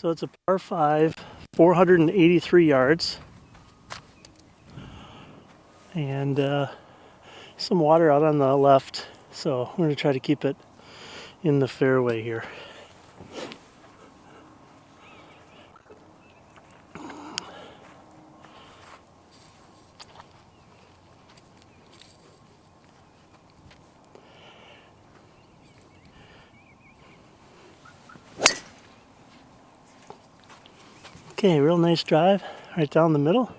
So it's a par 5, 483 yards. And some water out on the left. So we're going to try to keep it in the fairway here. Okay, real nice drive right down the middle.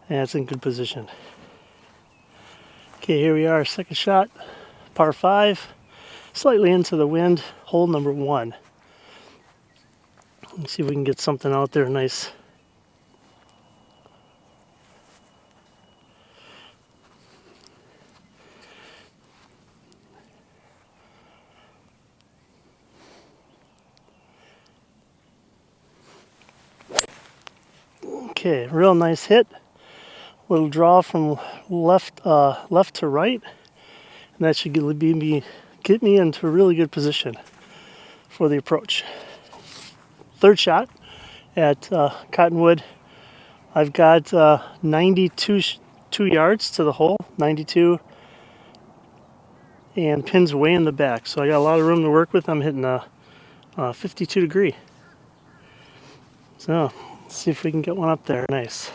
And it's in good position. Okay, here we are, second shot, par 5, slightly into the wind, hole number 1. Let's see if we can get something out there nice. Okay, real nice hit. Little draw from left to right, and that should get me into a really good position for the approach. Third shot at Cottonwood. I've got 92 yards to the hole, 92, and pins way in the back, so I got a lot of room to work with. I'm hitting a 52 degree. So let's see if we can get one up there. Nice.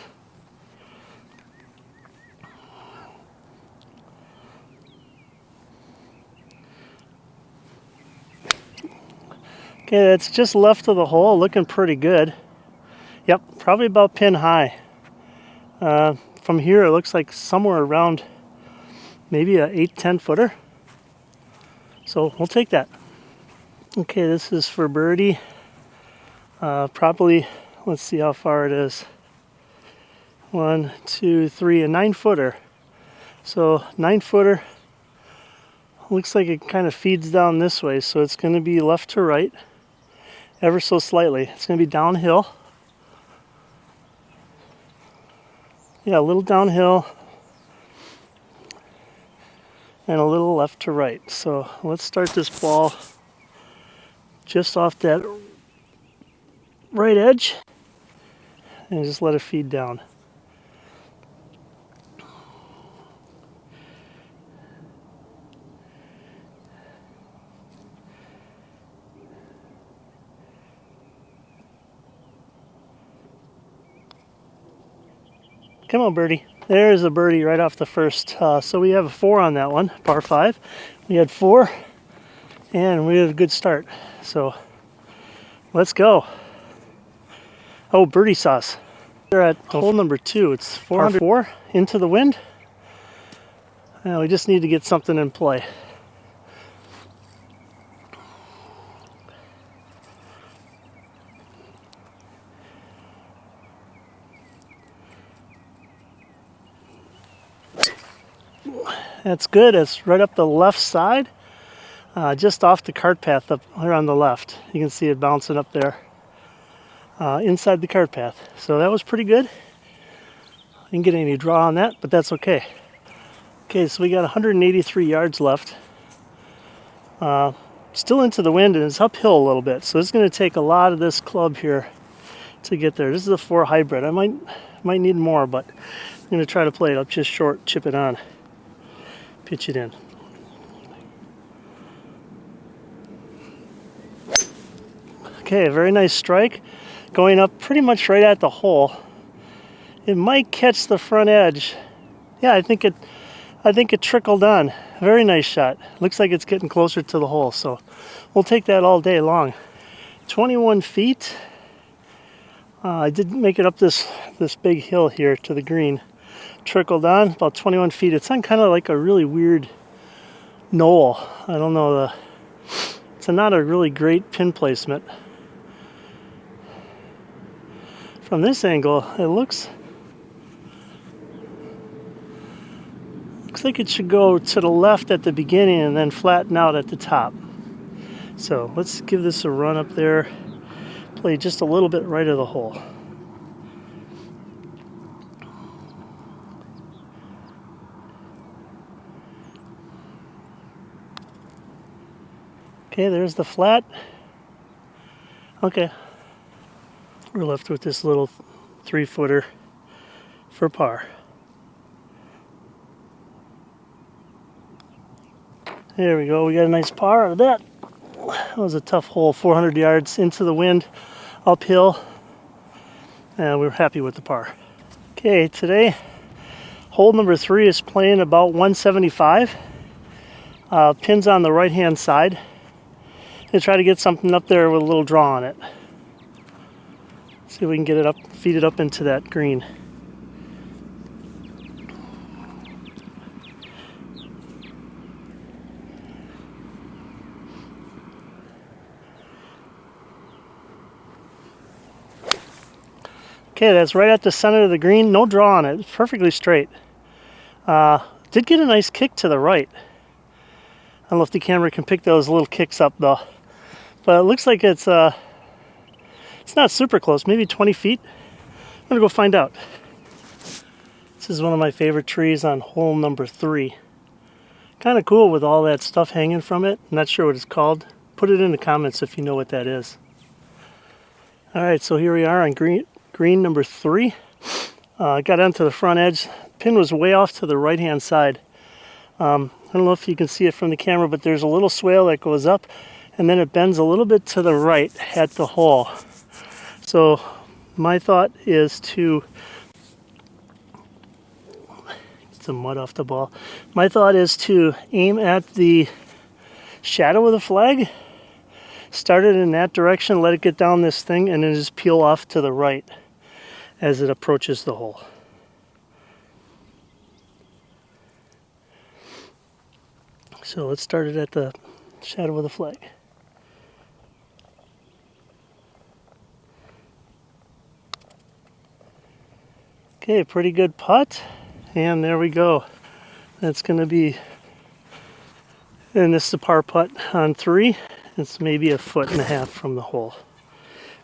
Okay, that's just left of the hole, looking pretty good. Yep, probably about pin high. From here, it looks like somewhere around maybe a 8-10 footer. So we'll take that. Okay, this is for birdie. Probably, let's see how far it is. 1, 2, 3, a 9 footer. So 9 footer. Looks like it kind of feeds down this way, so it's going to be left to right, ever so slightly. It's going to be downhill. Yeah, a little downhill and a little left to right. So let's start this ball just off that right edge and just let it feed down. Come on, birdie. There's a birdie right off the first. So we have a 4 on that one, par 5. We had 4, and we had a good start. So let's go. Oh, birdie sauce. We're at hole number 2. It's 404 into the wind. We just need to get something in play. That's good. It's right up the left side, just off the cart path up here on the left. You can see it bouncing up there inside the cart path. So that was pretty good. Didn't get any draw on that, but that's okay. Okay, so we got 183 yards left. Still into the wind, and it's uphill a little bit. So it's going to take a lot of this club here to get there. This is a 4 hybrid. I might need more, but I'm going to try to play it up just short, chip it on. Pitch it in. Okay, a very nice strike. Going up pretty much right at the hole. It might catch the front edge. Yeah, I think it trickled on. Very nice shot. Looks like it's getting closer to the hole, so we'll take that all day long. 21 feet. I did make it up this big hill here to the green. Trickled on about 21 feet. It's on kind of like a really weird knoll. I don't know, it's not a really great pin placement. From this angle, it looks like it should go to the left at the beginning and then flatten out at the top. So let's give this a run up there. Play just a little bit right of the hole. Okay, there's the flat. Okay, we're left with this little 3-footer for par. There we go, we got a nice par out of that. That was a tough hole, 400 yards into the wind, uphill, and we're happy with the par. Okay, today, hole number 3 is playing about 175. Pins on the right-hand side. And try to get something up there with a little draw on it. See if we can get it up, feed it up into that green. Okay, that's right at the center of the green. No draw on it. It's perfectly straight. Did get a nice kick to the right. I don't know if the camera can pick those little kicks up though. But it looks like it's not super close, maybe 20 feet. I'm gonna go find out. This is one of my favorite trees on hole number 3. Kind of cool with all that stuff hanging from it. Not sure what it's called. Put it in the comments if you know what that is. All right, so here we are on green number 3. Got onto the front edge. Pin was way off to the right-hand side. I don't know if you can see it from the camera, but there's a little swale that goes up and then it bends a little bit to the right at the hole. So my thought is to get some mud off the ball. My thought is to aim at the shadow of the flag, start it in that direction, let it get down this thing, and then just peel off to the right as it approaches the hole. So let's start it at the shadow of the flag. Okay, pretty good putt, and there we go. That's going to be, and this is a par putt on 3. It's maybe 1.5 feet from the hole,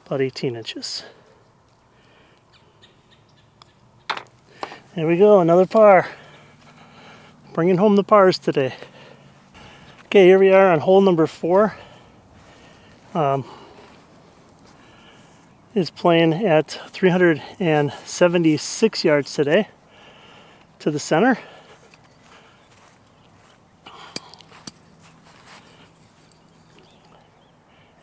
about 18 inches. There we go, another par. Bringing home the pars today. Okay, here we are on hole number 4. It's playing at 376 yards today to the center.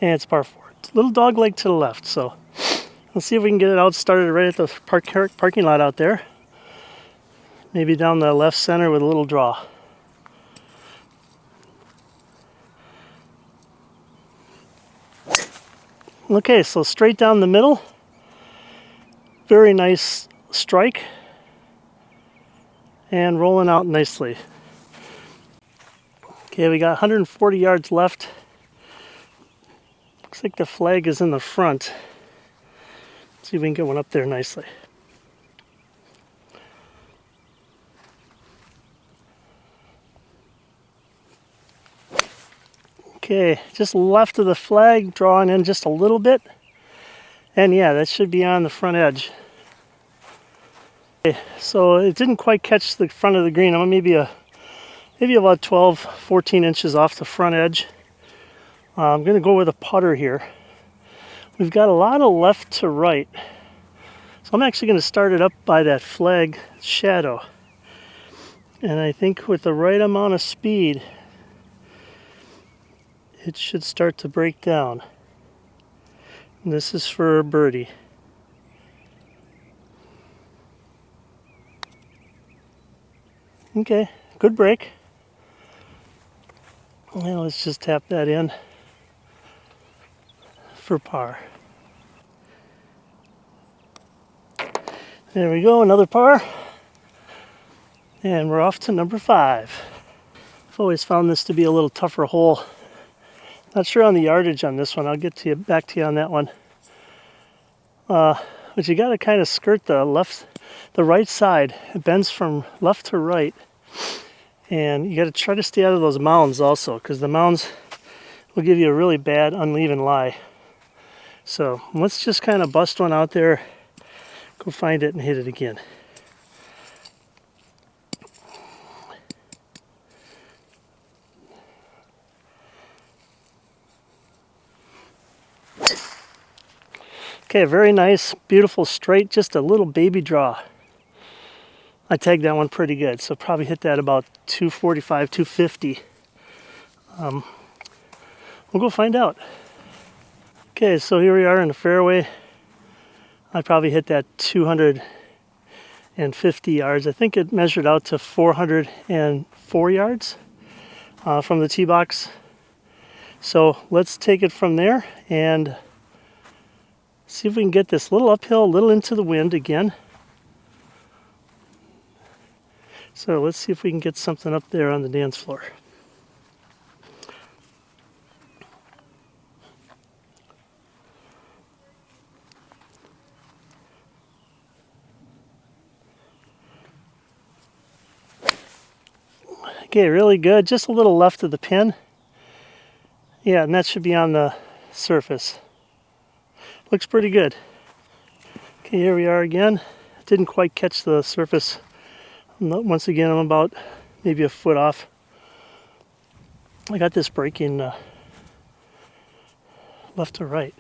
And it's par 4. It's a little dog leg to the left, so let's see if we can get it out started right at the parking lot out there. Maybe down the left center with a little draw. Okay, so straight down the middle. Very nice strike. And rolling out nicely. Okay, we got 140 yards left. Looks like the flag is in the front. Let's see if we can get one up there nicely. Okay, just left of the flag, drawing in just a little bit. And yeah, that should be on the front edge. Okay, so it didn't quite catch the front of the green. I'm maybe about 12, 14 inches off the front edge. I'm going to go with a putter here. We've got a lot of left to right. So I'm actually going to start it up by that flag shadow. And I think with the right amount of speed, it should start to break down. And this is for birdie. Okay, good break. Now let's just tap that in for par. There we go, another par. And we're off to number 5. I've always found this to be a little tougher hole. Not sure on the yardage on this one. I'll get to you back to you on that one. But you got to kind of skirt the right side. It bends from left to right, and you got to try to stay out of those mounds also, because the mounds will give you a really bad uneven lie. So let's just kind of bust one out there, go find it, and hit it again. Okay, very nice, beautiful straight, just a little baby draw. I tagged that one pretty good, so probably hit that about 245, 250. We'll go find out. Okay, so here we are in the fairway. I probably hit that 250 yards. I think it measured out to 404 yards from the tee box. So let's take it from there and see if we can get this little uphill, a little into the wind again. So let's see if we can get something up there on the dance floor. Okay, really good. Just a little left of the pin. Yeah, and that should be on the surface. Looks pretty good. Okay, here we are again. Didn't quite catch the surface. Once again, I'm about maybe a foot off. I got this breaking left to right.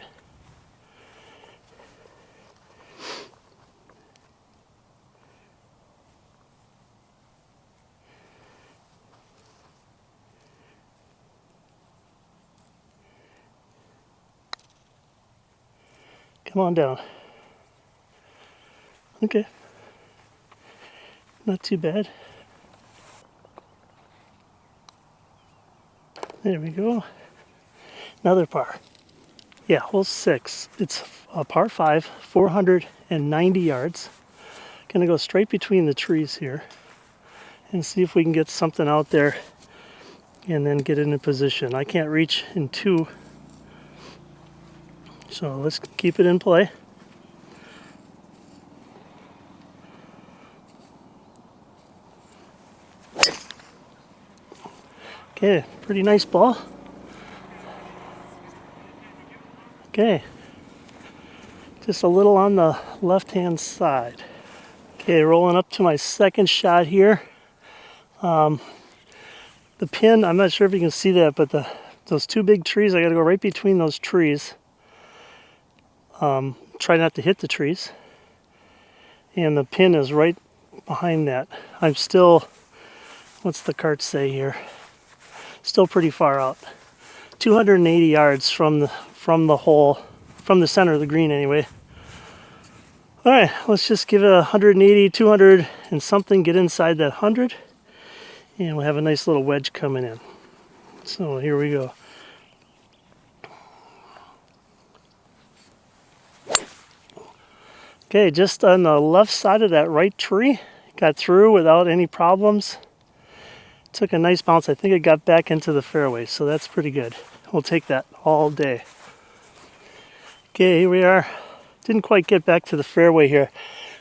Come on down. Okay. Not too bad. There we go. Another par. Yeah, hole 6. It's a par 5, 490 yards. Gonna go straight between the trees here and see if we can get something out there and then get it in position. I can't reach in 2, so let's keep it in play. Okay, pretty nice ball. Okay, just a little on the left-hand side. Okay, rolling up to my second shot here. The pin, I'm not sure if you can see that, but those 2 big trees, I gotta go right between those trees. Try not to hit the trees. And the pin is right behind that. I'm still, what's the cart say here? Still pretty far out. 280 yards from the hole, from the center of the green anyway. All right, let's just give it 180, 200 and something, get inside that 100, and we'll have a nice little wedge coming in. So here we go. Okay, just on the left side of that right tree, got through without any problems. Took a nice bounce. I think it got back into the fairway, so that's pretty good. We'll take that all day. Okay, here we are. Didn't quite get back to the fairway here.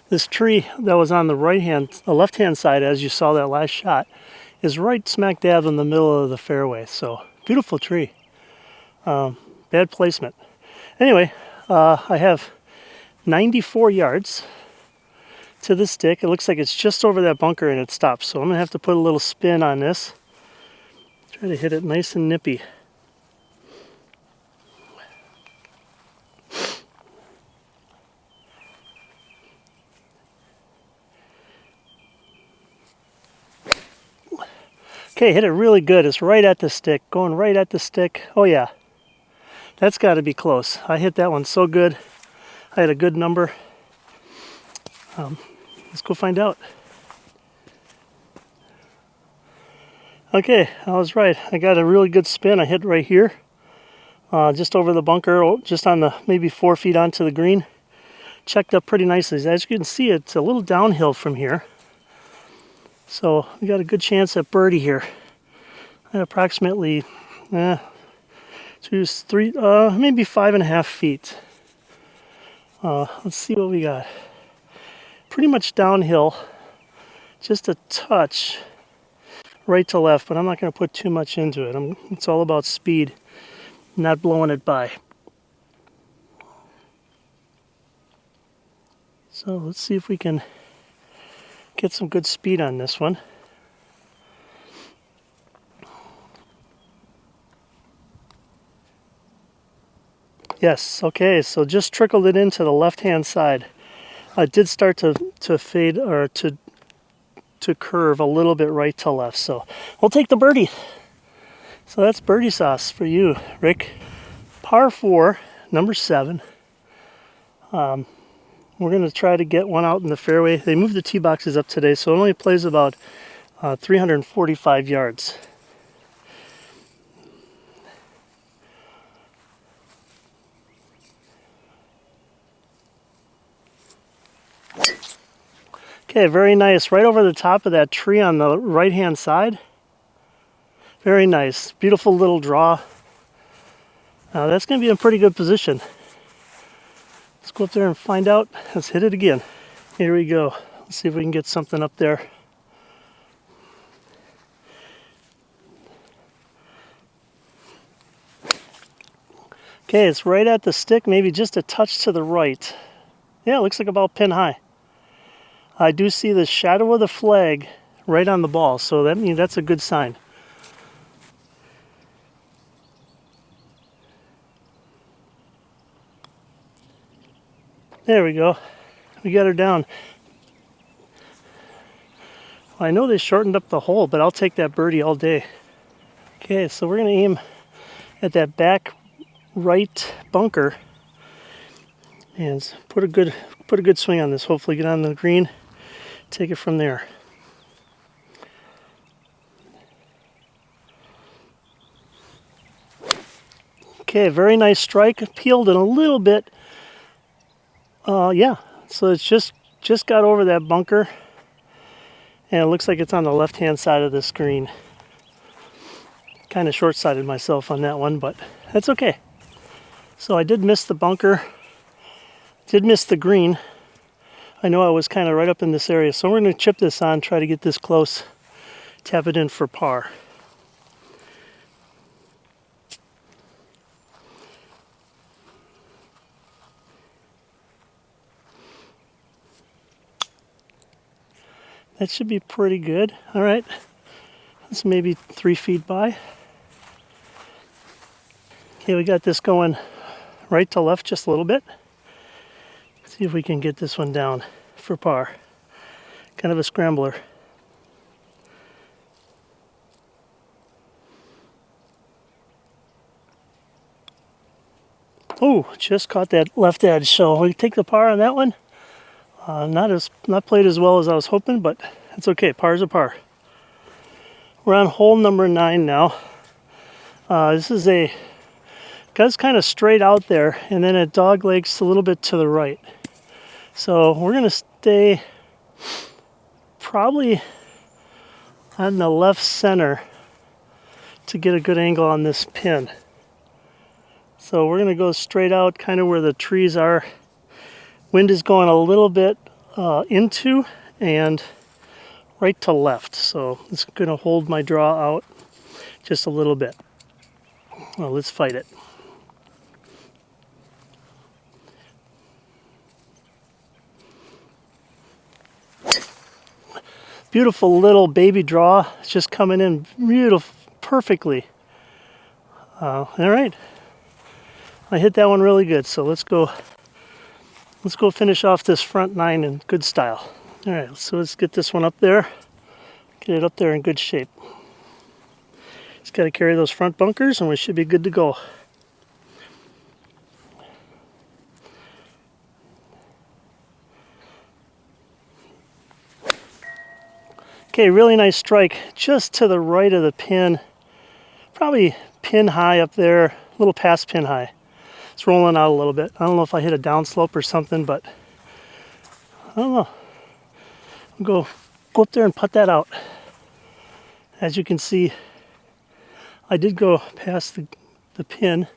This tree that was on the left-hand side, as you saw that last shot, is right smack dab in the middle of the fairway. So beautiful tree. Bad placement. Anyway, I have 94 yards to the stick. It looks like it's just over that bunker and it stops. So I'm gonna have to put a little spin on this. Try to hit it nice and nippy. Okay, hit it really good. It's right at the stick, going right at the stick. Oh yeah, that's got to be close. I hit that one so good. I had a good number. Let's go find out. Okay, I was right. I got a really good spin. I hit right here, just over the bunker, just on the maybe 4 feet onto the green. Checked up pretty nicely. As you can see, it's a little downhill from here. So we got a good chance at birdie here. At approximately 2, 3, maybe 5.5 feet. Let's see what we got. Pretty much downhill, just a touch right to left, but I'm not going to put too much into it. It's all about speed, not blowing it by. So let's see if we can get some good speed on this one. Yes, okay, so just trickled it into the left-hand side. It did start to fade or to curve a little bit right to left, so we'll take the birdie. So that's birdie sauce for you, Rick. Par 4, number 7. We're going to try to get one out in the fairway. They moved the tee boxes up today, so it only plays about 345 yards. Okay, very nice. Right over the top of that tree on the right-hand side. Very nice. Beautiful little draw. That's going to be in pretty good position. Let's go up there and find out. Let's hit it again. Here we go. Let's see if we can get something up there. Okay, it's right at the stick, maybe just a touch to the right. Yeah, it looks like about pin high. I do see the shadow of the flag right on the ball, so that means that's a good sign. There we go. We got her down. Well, I know they shortened up the hole, but I'll take that birdie all day. Okay, so we're going to aim at that back right bunker and put a good swing on this. Hopefully get on the green, take it from there. Okay, very nice strike. Peeled in a little bit. Yeah, so it's just got over that bunker, and it looks like it's on the left-hand side of the screen. Kind of short-sighted myself on that one, but that's okay. So I did miss the bunker, did miss the green. I know I was kind of right up in this area, so we're going to chip this on, try to get this close, tap it in for par. That should be pretty good. All right, that's maybe 3 feet by. Okay, we got this going right to left just a little bit. See if we can get this one down for par. Kind of a scrambler. Oh, just caught that left edge, so we take the par on that one. Not played as well as I was hoping, but it's okay. Par's a par. We're on hole number 9 now. This is goes kind of straight out there, and then it doglegs a little bit to the right. So we're gonna stay probably on the left center to get a good angle on this pin. So we're gonna go straight out, kind of where the trees are. Wind is going a little bit into and right to left, so it's going to hold my draw out just a little bit. Well, let's fight it. Beautiful little baby draw. It's just coming in beautiful, perfectly. All right, I hit that one really good, so let's go finish off this front 9 in good style. All right, so let's get this one up there. Get it up there in good shape. Just got to carry those front bunkers and we should be good to go. Okay, really nice strike just to the right of the pin. Probably pin high up there, a little past pin high. It's rolling out a little bit. I don't know if I hit a downslope or something, but I don't know. I'll go up there and putt that out. As you can see, I did go past the pin.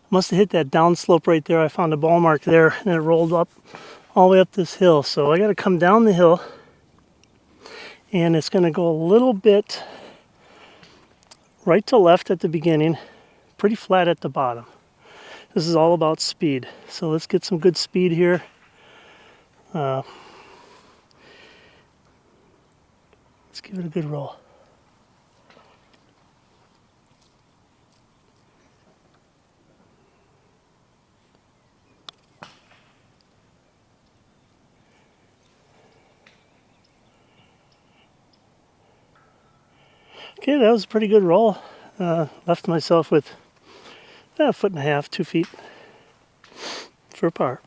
Must have hit that downslope right there. I found a ball mark there, and it rolled up all the way up this hill. So I got to come down the hill, and it's going to go a little bit right to left at the beginning, pretty flat at the bottom. This is all about speed. So let's get some good speed here. Let's give it a good roll. Okay, that was a pretty good roll. Left myself with a 1.5 feet, 2 feet for par.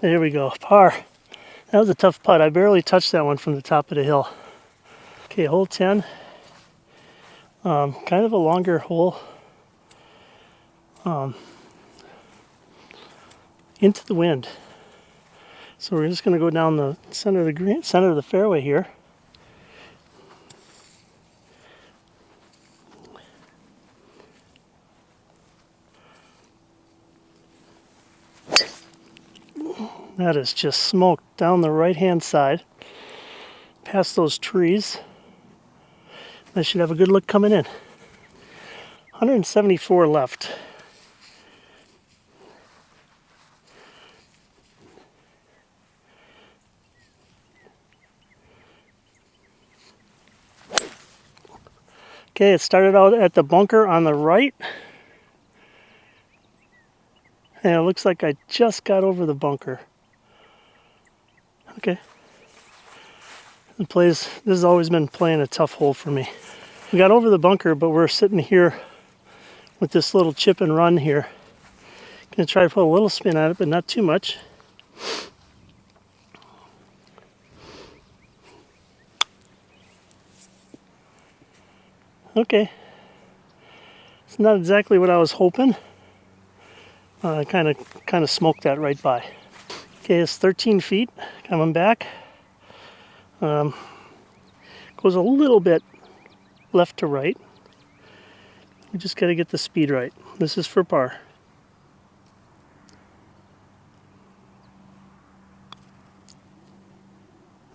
There we go, par. That was a tough putt. I barely touched that one from the top of the hill. Okay, hole 10. Kind of a longer hole. Into the wind. So we're just going to go down the center of the green, center of the fairway here. That is just smoked down the right-hand side, past those trees. I should have a good look coming in. 174 left. Okay, it started out at the bunker on the right. And it looks like I just got over the bunker. Okay. This has always been playing a tough hole for me. We got over the bunker, but we're sitting here with this little chip and run here. Gonna try to put a little spin on it, but not too much. Okay. It's not exactly what I was hoping. I kind of smoked that right by. Okay, it's 13 feet coming back. Goes a little bit left to right. We just got to get the speed right. This is for par.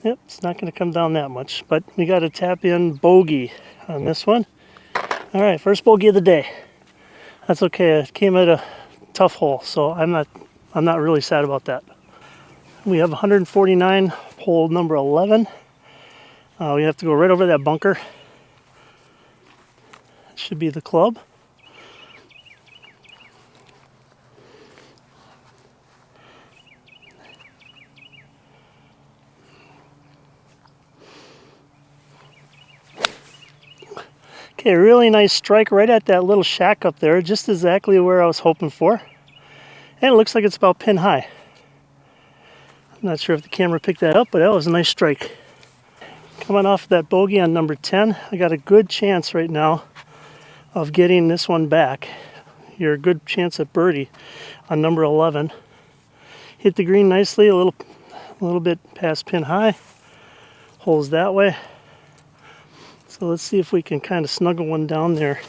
Yep, it's not going to come down that much, but we got to tap in bogey on this one. All right, first bogey of the day. That's okay. It came at a tough hole, so I'm not really sad about that. We have 149, hole number 11. We have to go right over that bunker. It should be the club. Okay, really nice strike right at that little shack up there, just exactly where I was hoping for. And it looks like it's about pin high. I'm not sure if the camera picked that up, but that was a nice strike. Coming off that bogey on number 10, I got a good chance right now of getting this one back. You're a good chance at birdie on number 11. Hit the green nicely, a little bit past pin high. Holes that way. So let's see if we can kind of snuggle one down there.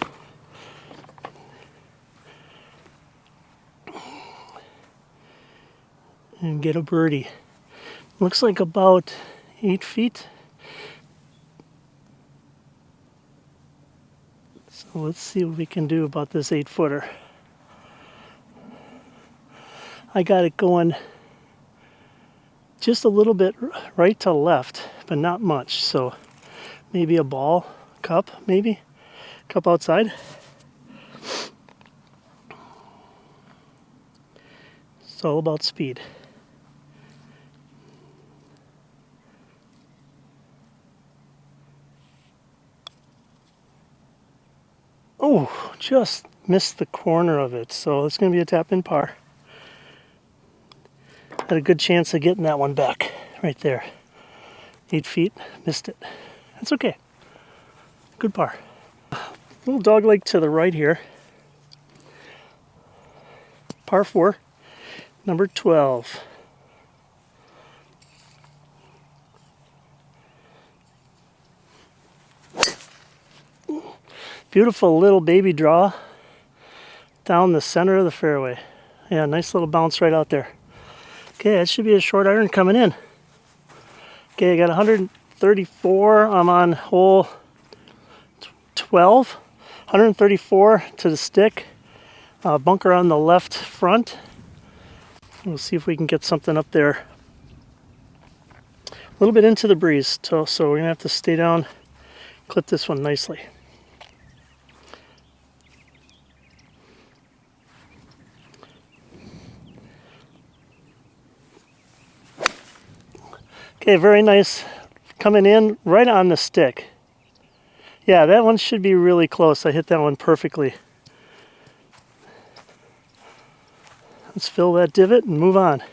And get a birdie. Looks like about 8 feet. So let's see what we can do about this 8-footer. I got it going just a little bit right to left, but not much. So maybe a ball, cup, maybe. Cup outside. It's all about speed. Oh, just missed the corner of it. So it's going to be a tap in par. Had a good chance of getting that one back right there. 8 feet, missed it. That's okay. Good par. Little dog leg to the right here. Par 4, number 12. Beautiful little baby draw down the center of the fairway. Yeah, nice little bounce right out there. Okay, that should be a short iron coming in. Okay, I got 134. I'm on hole 12. 134 to the stick. Bunker on the left front. We'll see if we can get something up there. A little bit into the breeze, so we're going to have to stay down, clip this one nicely. Okay, very nice. Coming in right on the stick. Yeah, that one should be really close. I hit that one perfectly. Let's fill that divot and move on.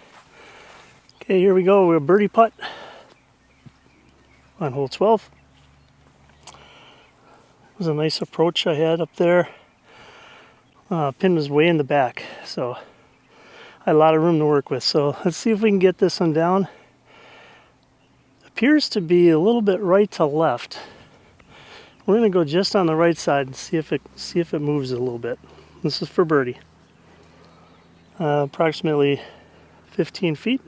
Okay, here we go. We're a birdie putt on hole 12. It was a nice approach I had up there. Pin was way in the back, so I had a lot of room to work with. So let's see if we can get this one down. Appears to be a little bit right to left. We're going to go just on the right side and see if it moves a little bit. This is for birdie. Approximately 15 feet.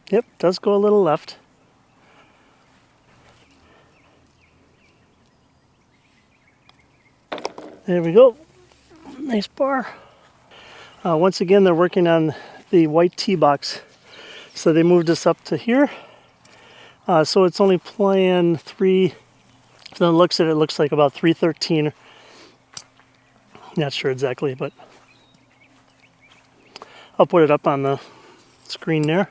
Yep, does go a little left. There we go. Nice par. Once again, they're working on the white tee box. So they moved us up to here. So it's only playing 3. From the looks of it, it looks like about 313. Not sure exactly, but I'll put it up on the screen there.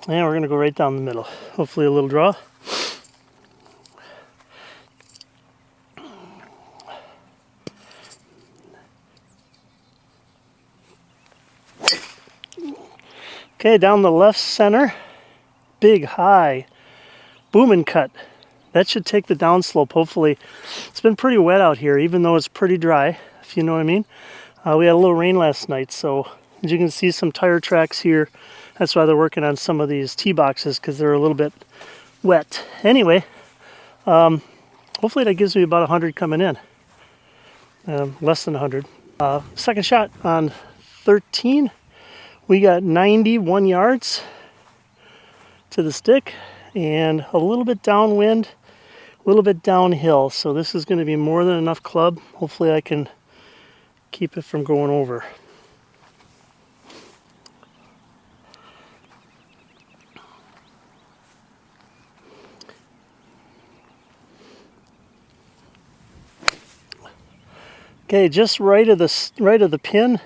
And we're going to go right down the middle. Hopefully a little draw. Okay, down the left center. Big, high, booming cut. That should take the downslope, hopefully. It's been pretty wet out here, even though it's pretty dry, if you know what I mean. We had a little rain last night, so as you can see, some tire tracks here. That's why they're working on some of these tee boxes, because they're a little bit wet. Anyway, hopefully that gives me about 100 coming in. Less than 100. Second shot on 13. We got 91 yards to the stick and a little bit downwind, a little bit downhill. So this is going to be more than enough club. Hopefully I can keep it from going over. Okay, just right of the pin,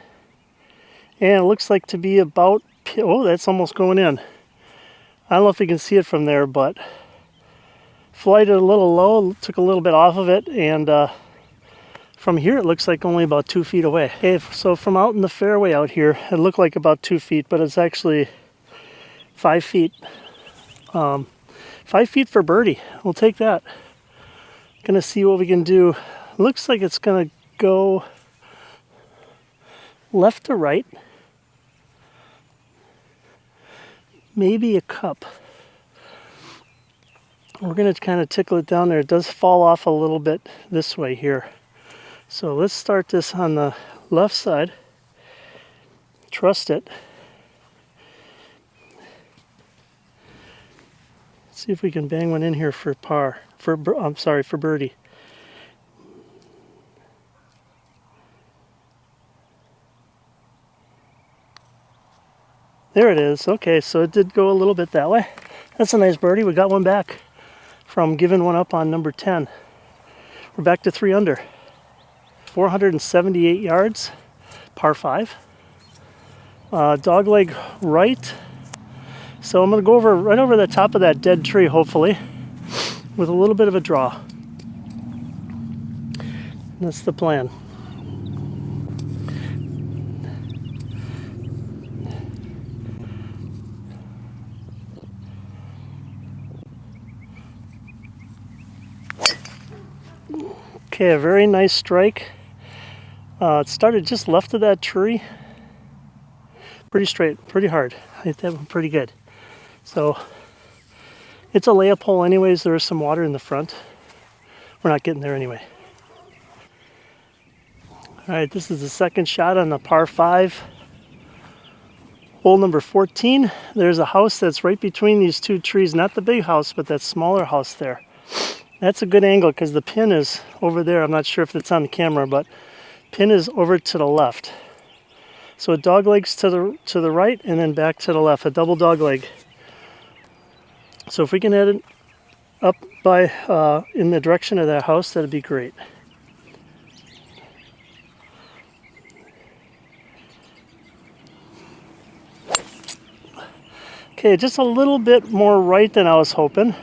and it looks like to be about. Oh, that's almost going in. I don't know if you can see it from there, but flighted a little low, took a little bit off of it, and from here it looks like only about 2 feet away. Okay, so from out in the fairway out here, it looked like about 2 feet, but it's actually 5 feet. 5 feet for birdie. We'll take that. Gonna see what we can do. Looks like it's gonna go left to right, maybe a cup. We're going to kind of tickle it down there. It does fall off a little bit this way here. So let's start this on the left side. Trust it. See if we can bang one in here for par. For birdie. There it is. Okay, so it did go a little bit that way. That's a nice birdie. We got one back from giving one up on number 10. We're back to 3 under. 478 yards, par 5. Dogleg right. So I'm going to go right over the top of that dead tree, hopefully, with a little bit of a draw. That's the plan. Okay, a very nice strike. It started just left of that tree. Pretty straight, pretty hard. I hit that one pretty good. So it's a layup hole anyways. There is some water in the front. We're not getting there anyway. All right, this is the second shot on the par 5. Hole number 14. There's a house that's right between these two trees. Not the big house, but that smaller house there. That's a good angle because the pin is over there. I'm not sure if it's on the camera, but pin is over to the left. So it doglegs to the right and then back to the left, a double dogleg. So if we can up by in the direction of that house, that'd be great. Okay, just a little bit more right than I was hoping.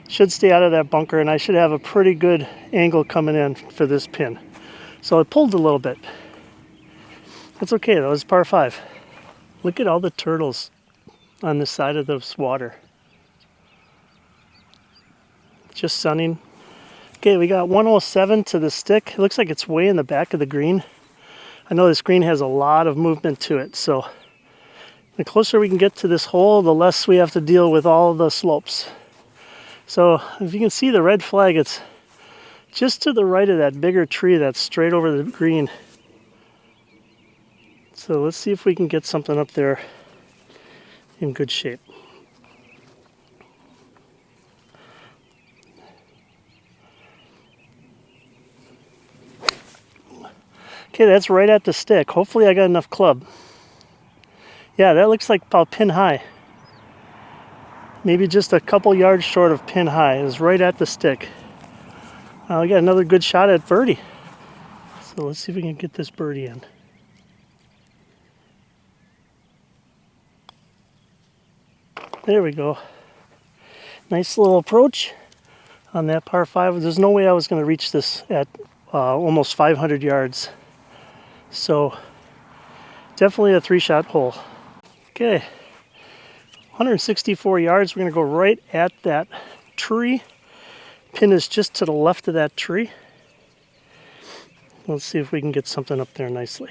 Should stay out of that bunker, and I should have a pretty good angle coming in for this pin. So I pulled a little bit. That's okay, that was par 5. Look at all the turtles on the side of this water. Just sunning. Okay, we got 107 to the stick. It looks like it's way in the back of the green. I know this green has a lot of movement to it, so the closer we can get to this hole, the less we have to deal with all the slopes. So if you can see the red flag, it's just to the right of that bigger tree that's straight over the green. So let's see if we can get something up there in good shape. Okay, that's right at the stick. Hopefully I got enough club. Yeah, that looks like about pin high. Maybe just a couple yards short of pin high. It was right at the stick. We got another good shot at birdie. So let's see if we can get this birdie in. There we go. Nice little approach on that par 5. There's no way I was going to reach this at almost 500 yards. So definitely a 3-shot hole. Okay, 164 yards. We're going to go right at that tree. Pin is just to the left of that tree. Let's see if we can get something up there nicely.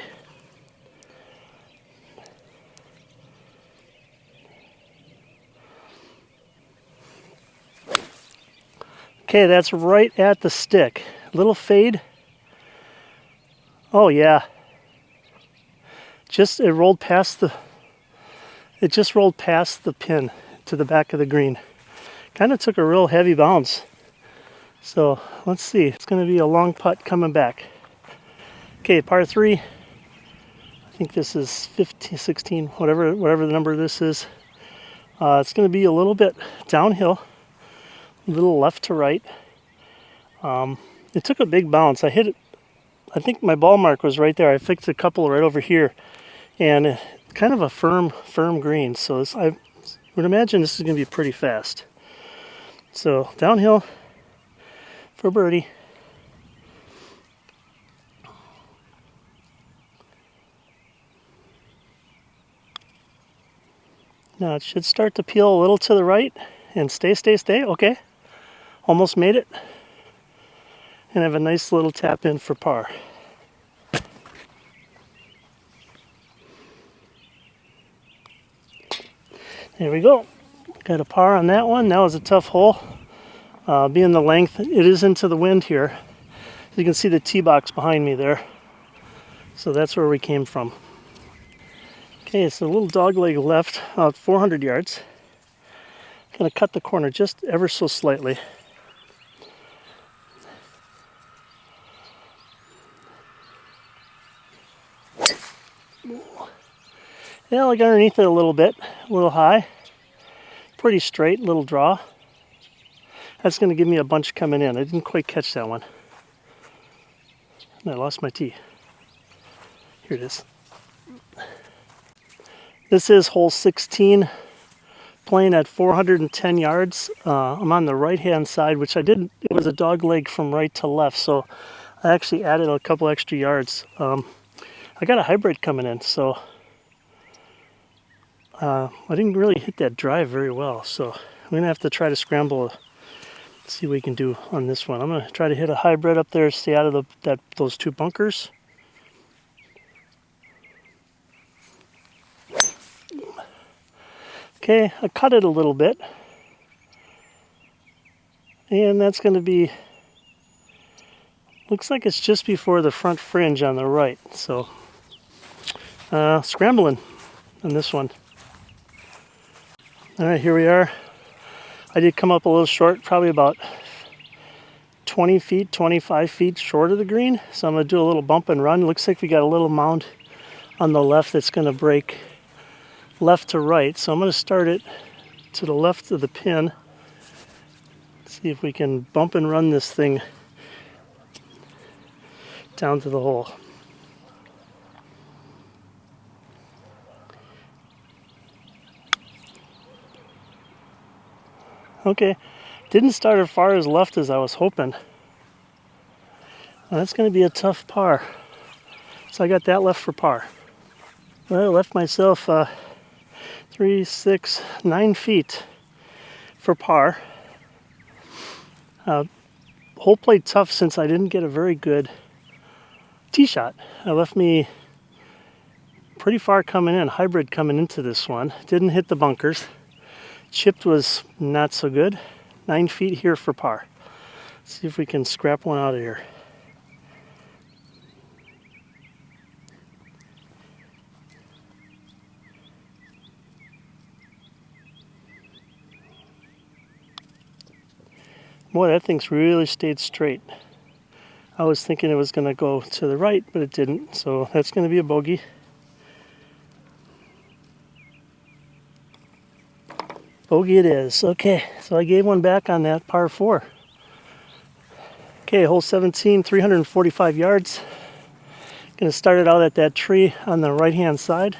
Okay, that's right at the stick. Little fade. Oh yeah. It just rolled past the pin to the back of the green. Kind of took a real heavy bounce. So let's see. It's going to be a long putt coming back. Okay, par 3. I think this is 15, 16, whatever the number this is. It's going to be a little bit downhill, a little left to right. It took a big bounce. I hit it. I think my ball mark was right there. I fixed a couple right over here, and kind of a firm green. So I would imagine this is going to be pretty fast. So downhill for birdie. Now it should start to peel a little to the right and stay. Okay, almost made it. And have a nice little tap in for par. There we go. Got a par on that one. That was a tough hole. Being the length, it is into the wind here. You can see the tee box behind me there. So that's where we came from. Okay, it's a little dog leg left, 400 yards. Gonna cut the corner just ever so slightly. Yeah, like underneath it a little bit, a little high. Pretty straight, little draw. That's going to give me a bunch coming in. I didn't quite catch that one. And I lost my tee. Here it is. This is hole 16, playing at 410 yards. I'm on the right-hand side, which I didn't. It was a dog leg from right to left, so I actually added a couple extra yards. I got a hybrid coming in, so I didn't really hit that drive very well, so I'm going to have to try to scramble, see what we can do on this one. I'm going to try to hit a hybrid up there, stay out of those 2 bunkers. Okay, I cut it a little bit. And that's going to be, looks like it's just before the front fringe on the right, so scrambling on this one. All right, here we are. I did come up a little short, probably about 20 feet, 25 feet short of the green. So I'm going to do a little bump and run. Looks like we got a little mound on the left that's going to break left to right. So I'm going to start it to the left of the pin See if we can bump and run this thing down to the hole. Okay, didn't start as far as left as I was hoping. Well, that's going to be a tough par. So I got that left for par. Well, I left myself 3, 6, 9 feet for par. Hole played tough since I didn't get a very good tee shot. It left me pretty far coming in, hybrid coming into this one. Didn't hit the bunkers. Chipped was not so good. 9 feet here for par. Let's see if we can scrap one out of here. Boy, that thing's really stayed straight. I was thinking it was going to go to the right, but it didn't. So that's going to be a bogey. Bogey it is. Okay, so I gave one back on that par 4. Okay, hole 17, 345 yards. Going to start it out at that tree on the right-hand side.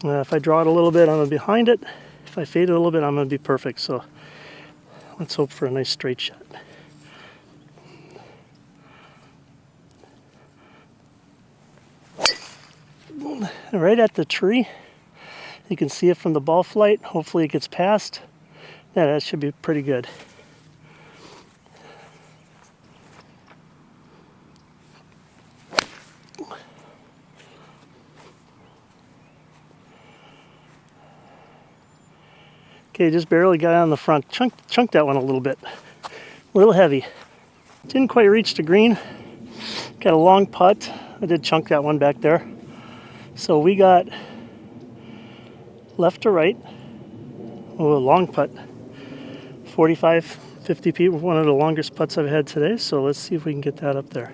If I draw it a little bit, I'm going to be behind it. If I fade it a little bit, I'm going to be perfect. So let's hope for a nice straight shot. Right at the tree. You can see it from the ball flight. Hopefully it gets past. Yeah, that should be pretty good. Okay, just barely got on the front. Chunked that one a little bit. A little heavy. Didn't quite reach the green. Got a long putt. I did chunk that one back there. So we got left to right. Oh, a long putt. 45, 50 feet, one of the longest putts I've had today. So let's see if we can get that up there.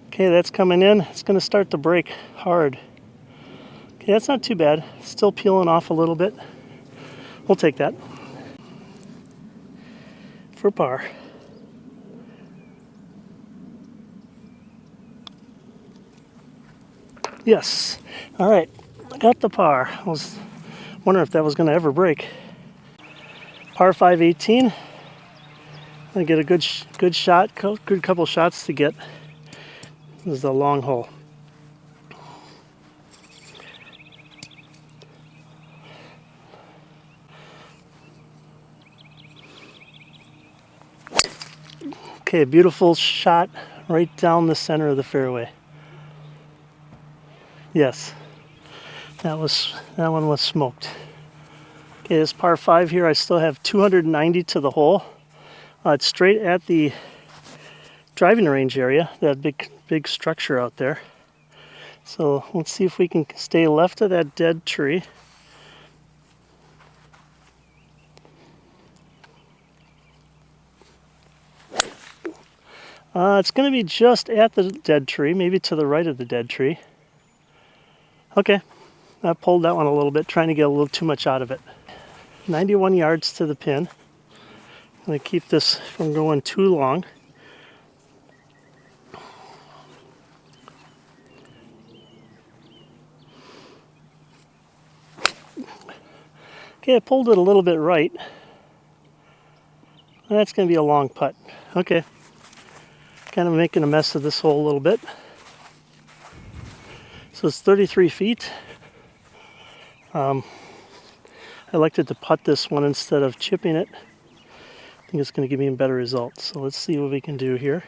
Okay, that's coming in. It's going to start to break hard. Okay, that's not too bad. Still peeling off a little bit. We'll take that. For par. Yes. All right. I got the par. I was wondering if that was going to ever break. Par 5, 18. I get a good shot, good couple shots to get. This is the long hole. Okay, beautiful shot right down the center of the fairway. Yes, that one was smoked. Okay, this par 5 here, I still have 290 to the hole. It's straight at the driving range area, that big structure out there. So let's see if we can stay left of that dead tree. It's going to be just at the dead tree, maybe to the right of the dead tree. Okay, I pulled that one a little bit, trying to get a little too much out of it. 91 yards to the pin. I'm going to keep this from going too long. Okay, I pulled it a little bit right. That's going to be a long putt. Okay, kind of making a mess of this hole a little bit. So it's 33 feet. I elected to putt this one instead of chipping it. I think it's going to give me a better result. So let's see what we can do here.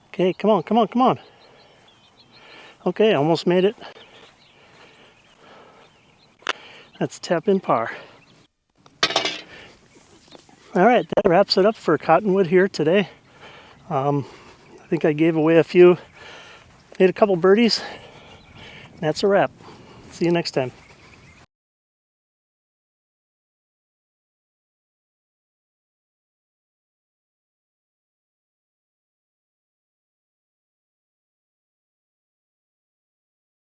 Okay, come on, come on, come on. Okay, almost made it. That's tap in par. All right, that wraps it up for Cottonwood here today. I think I gave away a few, made a couple birdies. That's a wrap. See you next time.